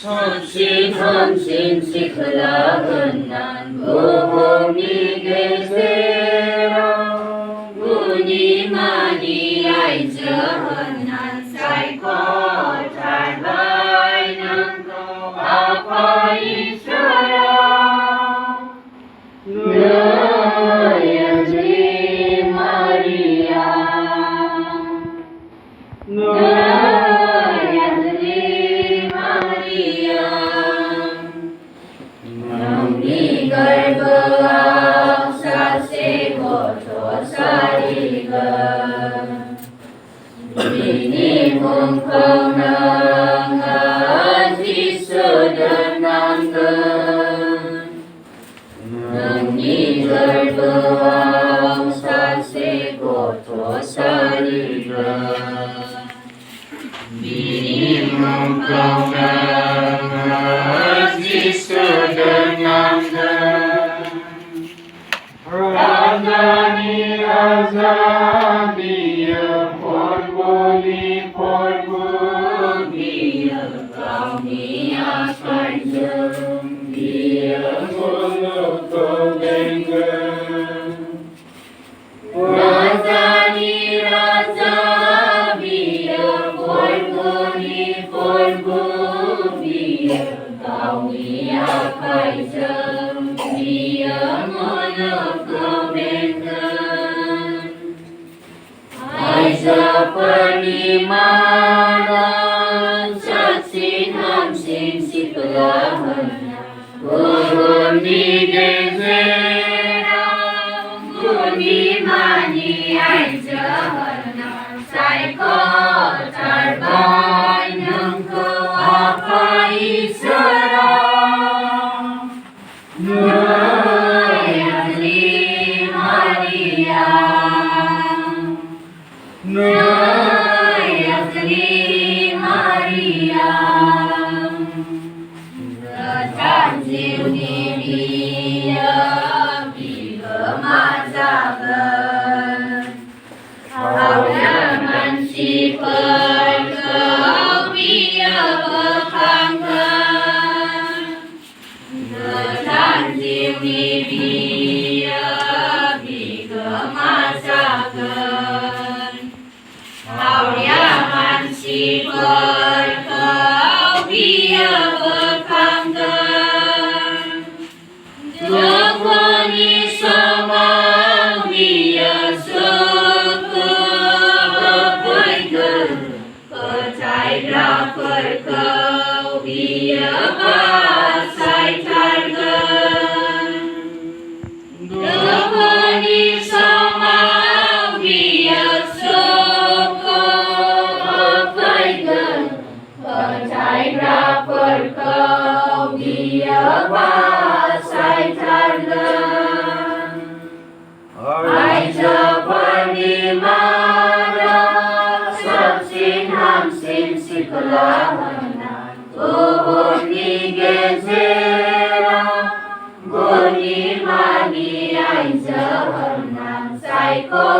삼신 함신 시클라흔난 부모니 계세라 무니마니 아이즈흔난 사이코 잘바이는 아파이셔라 너야지 마리아 Ini mumpung ngaji sedenangkan Nengi terbuang sase koto sarigan Ini mumpung ngaji sedenangkan Razani azabiyah Boli porbu dia kami akan dia mulut kebenggan Raza ni raza biar porbu dia kami akan dia mulut kebenggan Penimana saksin hamsin sikelahan Guni gezera Guni mani aizahana Saiko tarbai nengko apa isara Nayazli Maria Nayazli Maria Tertanzil dia bila mazaban Hauyaman sifat kau biar berkangkan Tertanzil dia bila mazaban Hauyaman sifat kau biar berkangkan Jokoni sama dia suku berpegang Percaya perkau biar basai targan Jokoni sama dia suku Percaya perkau dia basai targan Aja penimara Sabsin hamsin sikelahanan Tuhuni gezera Guni mani aja henang Saiko